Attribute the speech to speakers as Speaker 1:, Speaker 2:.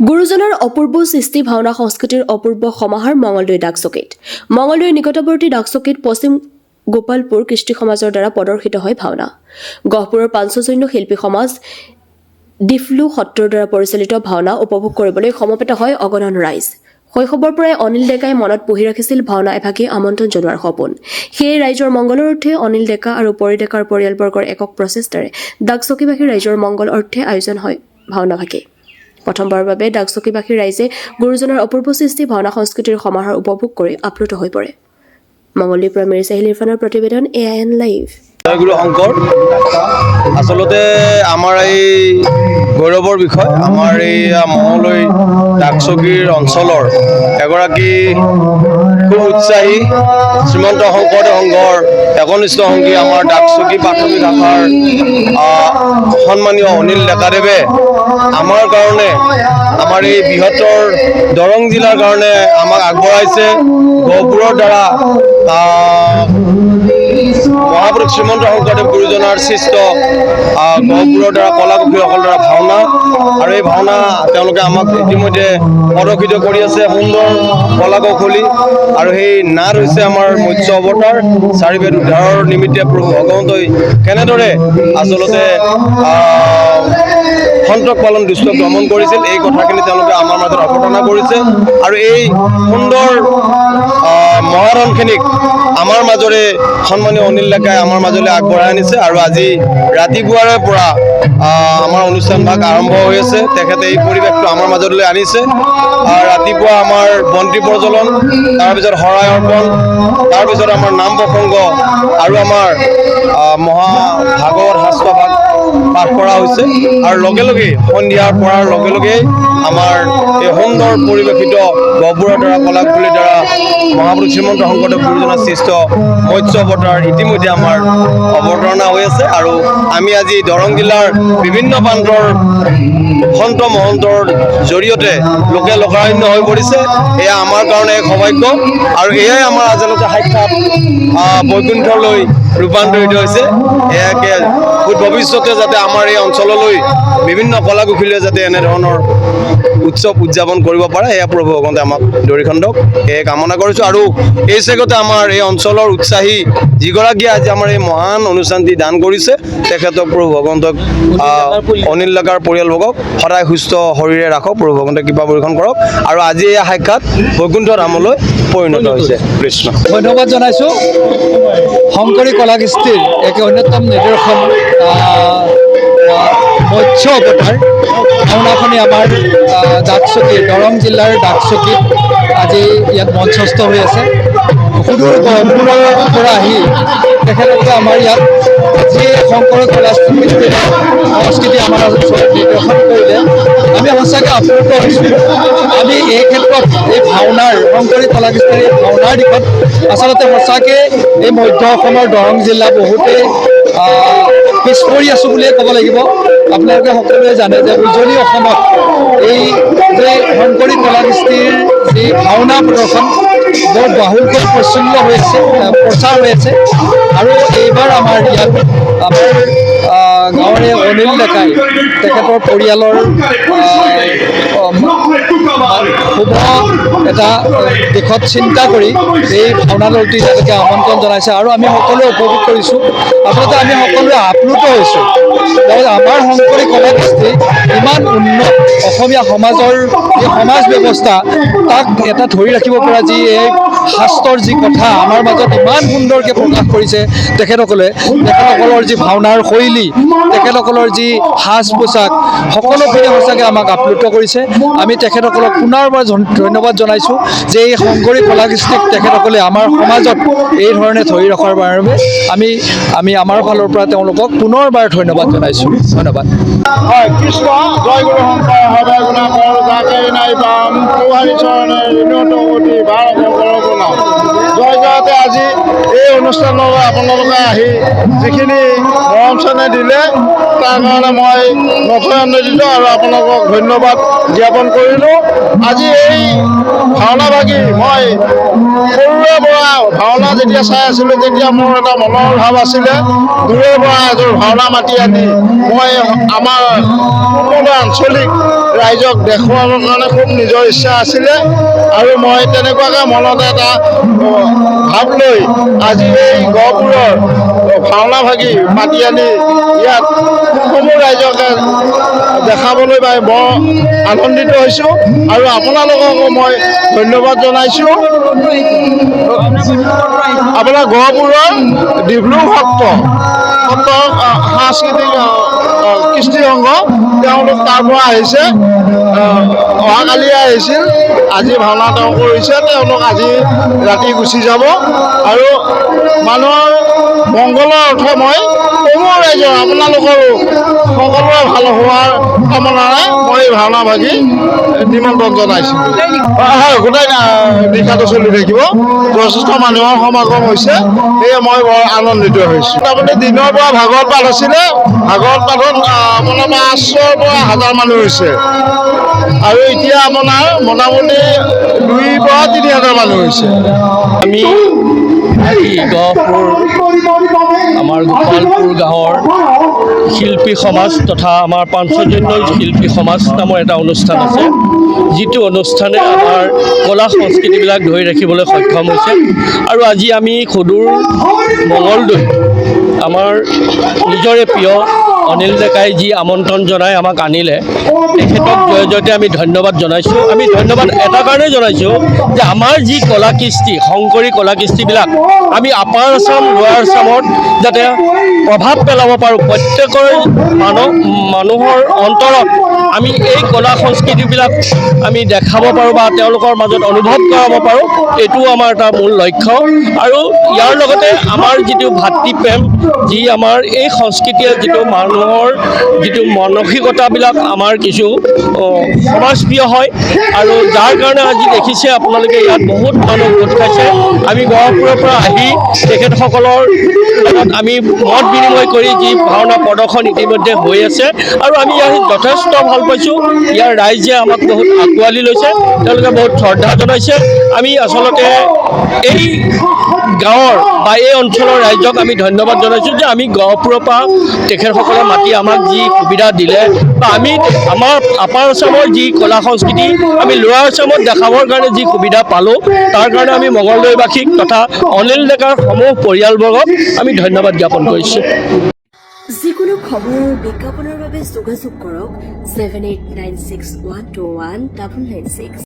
Speaker 1: গুৰুজনাৰ অপূৰ্ব সৃষ্টি ভাওনা সংস্কৃতিৰ অপূৰ্ব সমাহাৰ মঙলদৈ ডাকচকীত। মঙলদৈৰ নিকটৱৰ্তী ডাকচকীত পশ্চিম গোপালপুৰ কৃষ্টি সমাজৰ দ্বাৰা প্ৰদৰ্শিত হয় ভাওনা। গহপুৰৰ পাঞ্চজন্য শিল্পী সমাজ ডিফলু সত্ৰৰ দ্বাৰা পৰিচালিত ভাওনা উপভোগ কৰিবলৈ সমবেত হয় অগণন ৰাইজ। শৈশৱৰ পৰাই অনিল ডেকাই মনত পুহি ৰাখিছিল ভাওনা এভাগি আমন্ত্ৰণ জনোৱাৰ সপোন। সেয়ে ৰাইজৰ মংগলৰ অৰ্থে অনিল ডেকা আৰু পৰি ডেকাৰ পৰিয়ালবৰ্গৰ একক প্ৰচেষ্টাৰে ডাকচকীবাসী ৰাইজৰ মংগল অৰ্থে আয়োজন হয় ভাওনাভাগি। প্ৰথমবাৰৰ বাবে ডাকচকীবাসী ৰাইজে গুৰুজনাৰ অপূৰ্ব সৃষ্টি ভাওনা সংস্কৃতিৰ সমাহাৰ উপভোগ কৰি আপ্লুত হৈ পৰে। মঙলদৈৰ পৰা মিৰ চাহিল ইৰফানৰ প্ৰতিবেদন AIN লাইভ।
Speaker 2: জয় গুৰু শংকৰ। আচলতে আমাৰ এই গৌৰৱৰ বিষয়, আমাৰ এই মঙলদৈ ডাকচকীৰ অঞ্চলৰ এগৰাকী খুব উৎসাহী শ্ৰীমন্ত শংকৰদেৱ সংঘৰ একনিষ্ঠ সংগী আমাৰ ডাকচকী প্ৰাথমিক শাখাৰ সন্মানীয় অনিল ডেকাদেৱে আমাৰ কাৰণে, আমাৰ এই বৃহত্তৰ দৰং জিলাৰ কাৰণে আমাক আগবঢ়াইছে গহপুৰৰ দ্বাৰা মহাপুৰুষ শ্ৰীমন্ত শংকৰদেৱ গুৰুজনাৰ সৃষ্ট গহপুৰৰ দ্বাৰা কলাকুশলীসকলৰ দ্বাৰা ভাওনা, আৰু এই ভাওনা তেওঁলোকে আমাক ইতিমধ্যে প্ৰদৰ্শিত কৰি আছে সুন্দৰ কলাকৌশলী। আৰু সেই নাট হৈছে আমাৰ মৎস্য অৱতাৰ, চাৰিবেদ উদ্ধাৰৰ নিমিত্তে প্ৰভু ভগৱন্তই কেনেদৰে আচলতে সন্তক পালন দুষ্টক দমন কৰিছিল, এই কথাখিনি তেওঁলোকে আমাৰ মাজত অৱতাৰণা কৰিছে। আৰু এই সুন্দৰ মহাৰণখিনিক আমাৰ মাজৰে সন্মানীয় অনিল ডেকাই আমাৰ মাজলৈ আগবঢ়াই আনিছে। আৰু আজি ৰাতিপুৱাৰে পৰা আমাৰ অনুষ্ঠানভাগ আৰম্ভ হৈ আছে। তেখেতে এই পৰিৱেশটো আমাৰ মাজলৈ আনিছে। ৰাতিপুৱা আমাৰ বন্তি প্ৰজ্বলন, তাৰপিছত শৰাই অৰ্পণ, তাৰপিছত আমাৰ নাম প্ৰসংগ আৰু আমাৰ মহাভাগৱত শাস্ত্ৰভাগ পাঠ কৰা হৈছে। আৰু লগে লগে সন্ধিয়াৰ পৰাৰ লগে লগেই আমাৰ এই সুন্দৰ পৰিৱেশিত গহপুৰৰ দ্বাৰা কলাকুশলীৰ দ্বাৰা মহাপুৰুষ শ্ৰীমন্ত শংকৰদেৱ গুৰুজনাৰ সৃষ্ট মৎস্য অৱতাৰ ইতিমধ্যে আমাৰ অৱতাৰণা হৈ আছে। আৰু আমি আজি দৰং জিলাৰ বিভিন্ন প্ৰান্তৰ সন্ত মহন্তৰ জৰিয়তে লোকে লোকাৰণ্য হৈ পৰিছে। এয়া আমাৰ কাৰণে এক সৌভাগ্য, আৰু এয়াই আমাৰ আচলতে সাক্ষাৎ বৈকুণ্ঠলৈ ৰূপান্তৰিত হৈছে। এয়াকে ভৱিষ্যতে যাতে আমাৰ এই অঞ্চললৈ বিভিন্ন কলাকুশলীয়ে যাতে এনেধৰণৰ উৎসৱ উদযাপন কৰিব পাৰে, এয়া প্ৰভু ভগৱন্তে আমাক দৰিখণ্ডক এই কামনা কৰিছোঁ। আৰু এই চেগতে আমাৰ এই অঞ্চলৰ উৎসাহী যিগৰাকীয়ে আজি আমাৰ এই মহান অনুষ্ঠানটি দান কৰিছে, তেখেতক প্ৰভু ভগৱন্তক অনিল ডেকাৰ পৰিয়ালবৰ্গক সদায় সুস্থ শৰীৰে ৰাখক, প্ৰভু ভগৱন্তে কৃপা বৰ্ষণ কৰক। আৰু আজি এই সাক্ষাৎ বৈকুণ্ঠ ধামলৈ পৰিণত হৈছে। কৃষ্ণ।
Speaker 3: ধন্যবাদ জনাইছোঁ। শংকৰী কলাকৃষ্টিৰ এক অন্যতম নিদৰ্শন মৎস্য অৱতাৰ ভাওনাখনি আমাৰ ডাকচকী, দৰং জিলাৰ ডাকচকীত আজি ইয়াত মঞ্চস্থ হৈ আছে। সুদূৰ গহপুৰৰ পৰা আহি তেখেতলোকে আমাৰ ইয়াত যি শংকৰ সংস্কৃতি আমাৰ নিদৰ্শন কৰিলে, আমি সঁচাকৈ আপ্লুত হৈছোঁ। আমি এই ক্ষেত্ৰত এই ভাওনাৰ শংকৰী কলাকৃষ্টিৰ এই ভাওনাৰ দিশত আচলতে সঁচাকৈ এই মধ্য অসমৰ দৰং জিলা বহুতেই পিছ পৰি আছোঁ বুলিয়ে ক'ব লাগিব। আপোনালোকে সকলোৱে জানে যে উজনি অসমত এই যে শংকৰী কলাকৃষ্টিৰ যি ভাওনা প্ৰদৰ্শন বৰ বাহুলকৈ প্ৰচলিত হৈ আছে, প্ৰচাৰ হৈ আছে। আৰু এইবাৰ আমাৰ ইয়াত আমাৰ গাঁৱৰে অনিল ডেকাই তেখেতৰ পৰিয়ালৰ শুভ এটা দিশত চিন্তা কৰি এই ভাওনা দলটি তেওঁলোকে আমন্ত্ৰণ জনাইছে, আৰু আমি সকলোৱে উপভোগ কৰিছোঁ। আচলতে আমি সকলোৱে আপ্লুত হৈছোঁ। আমাৰ শংকৰী কলাকৃষ্টি ইমান উন্নত, অসমীয়া সমাজৰ যি সমাজ ব্যৱস্থা তাক এটা ধৰি ৰাখিব পৰা যি এই শাস্ত্ৰৰ যি কথা আমাৰ মাজত ইমান সুন্দৰকৈ প্ৰকাশ কৰিছে তেখেতসকলে, তেখেতসকলৰ যি ভাওনাৰ শৈলী, তেখেতসকলৰ যি সাজ পোছাক, সকলোখিনি সঁচাকৈ আমাক আপ্লুত কৰিছে। আমি তেখেতসকলক পুনৰবাৰ ধন্যবাদ জনাইছোঁ যে এই শংকৰী কলাকৃষ্টিক তেখেতসকলে আমাৰ সমাজত এই ধৰণে ধৰি ৰখাৰ বাবে আমি আমাৰ ফালৰ পৰা তেওঁলোকক পুনৰবাৰ ধন্যবাদ জনাইছোঁ। ধন্যবাদ।
Speaker 4: হয়, কৃষ্ণ। জয় গুৰু শংকৰ সদায় গুণা কৰ যাকে নাই পাম তোহাৰি চৰণে ঋণত অতি বাৰ গুণা। জয় জয় লগতে আজি এই অনুষ্ঠানলৈ আপোনালোকে আহি যিখিনি মৰম চেনেহ দিলে তাৰ কাৰণে মই নথৈ আনন্দিত আৰু আপোনালোকক ধন্যবাদ জ্ঞাপন কৰিলোঁ। আজি এই ভাওনা ভাগি মই সৰুৰে পৰা ভাওনা যেতিয়া চাই আছিলোঁ তেতিয়া মোৰ এটা মনৰ ভাৱ আছিলে দূৰৰ পৰা এযোৰ ভাওনা মাতি আনি মই আমাৰ সমগ্ৰ আঞ্চলিক ৰাইজক দেখুৱাবৰ কাৰণে খুব নিজৰ ইচ্ছা আছিলে আৰু মই তেনেকুৱাকৈ মনত এটা ভাৱ লৈ আজি এই গহপুৰৰ ভাওনা ভাগি মাতি আনি ইয়াত সমূহ ৰাইজকে দেখাবলৈ পাই বৰ আনন্দিত হৈছোঁ আৰু আপোনালোককো মই ধন্যবাদ জনাইছোঁ। আপোনাৰ গহপুৰৰ ডিব্ৰু সত্ৰ সাংস্কৃতিক কৃষ্টি সংঘ তেওঁলোক তাৰ পৰা আহিছে, অহাকালিয়ে আহিছিল, আজি ভাওনা তেওঁ কৰিছে, তেওঁলোক আজি ৰাতি গুচি যাব আৰু মানুহৰ মংগলৰ অৰ্থে মই সমূহ ৰাইজৰ আপোনালোকৰো সকলোৰে ভাল হোৱাৰ কামনাৰে মই ভাওনা ভাগি নিমন্ত্ৰণ জনাইছোঁ। হয়, গোটেই নিশাটো চলি থাকিব, যথেষ্ট মানুহৰ সমাগম হৈছে, সেয়ে মই বৰ আনন্দিত হৈছোঁ। তাৰমানে দিনৰ পৰা ভাগৱত পাঠ আছিলে, ভাগৱত পাঠত আপোনাৰ 500ৰ পৰা 1000 মানুহ হৈছে আৰু এতিয়া আপোনাৰ মোটামুটি 2,000 পৰা 3,000 মানুহ হৈছে।
Speaker 5: আমি আজি গহপুৰ আমাৰ গোপালপুৰ গাঁৱৰ শিল্পী সমাজ তথা আমাৰ পাঞ্চজন্য শিল্পী সমাজ নামৰ এটা অনুষ্ঠান আছে, যিটো অনুষ্ঠানে আমাৰ কলা সংস্কৃতিবিলাক ধৰি ৰাখিবলৈ সক্ষম হৈছে। আৰু আজি আমি সুদূৰ মঙলদৈ আমাৰ নিজৰে প্ৰিয় অনিল ডেকাই যি আমন্ত্ৰণ জনাই আমাক আনিলে, তেখেতক জয়তে আমি ধন্যবাদ জনাইছোঁ। আমি ধন্যবাদ এটা কাৰণেই জনাইছোঁ যে আমাৰ যি কলা কৃষ্টি, শংকৰী কলা কৃষ্টিবিলাক আমি আপাৰ আছাম লোৱাৰ আছামত যাতে প্ৰভাৱ পেলাব পাৰোঁ, প্ৰত্যেকৰ মানুহৰ অন্তৰত আমি এই কলা সংস্কৃতিবিলাক আমি দেখাব পাৰোঁ বা তেওঁলোকৰ মাজত অনুভৱ কৰাব পাৰোঁ, এইটোও আমাৰ এটা মূল লক্ষ্য। আৰু ইয়াৰ লগতে আমাৰ যিটো ভাতৃপ্ৰেম, যি আমাৰ এই সংস্কৃতিয়ে যিটো মানুহৰ যিটো মানসিকতাবিলাক আমাৰ কিছু সমাজপ্ৰিয় হয় আৰু যাৰ কাৰণে আজি দেখিছে আপোনালোকে ইয়াত বহুত মানুহ গোট খাইছে। আমি গহপুৰৰ পৰা আহি তেখেতসকলৰ লগত আমি মত বিনিময় কৰি যি ভাওনা প্ৰদৰ্শন ইতিমধ্যে হৈ আছে আৰু আমি ইয়াত যথেষ্ট ভাল পাইছোঁ। ইয়াৰ ৰাইজে আমাক বহুত আঁকোৱালি লৈছে, তেওঁলোকে বহুত শ্ৰদ্ধা জনাইছে। আমি আচলতে এই গাঁৱৰ বা এই অঞ্চলৰ ৰাইজক আমি ধন্যবাদ জনাইছোঁ যে আমি গহপুৰৰ পৰা তেখেতসকলে মাতি আমাক যি সুবিধা দিলে বা আমি আমাৰ আপাৰ আছামৰ যি কলা সংস্কৃতি আমি লোৱাৰ আছামত দেখাবৰ কাৰণে যি সুবিধা পালোঁ, তাৰ কাৰণে আমি মঙলদৈবাসীক তথা অনিল ডেকাৰ সমূহ পৰিয়ালবৰ্গক আমি ধন্যবাদ জ্ঞাপন কৰিছোঁ।
Speaker 1: যিকোনো খবৰৰ বিজ্ঞাপনৰ বাবে যোগাযোগ কৰক 7896121996।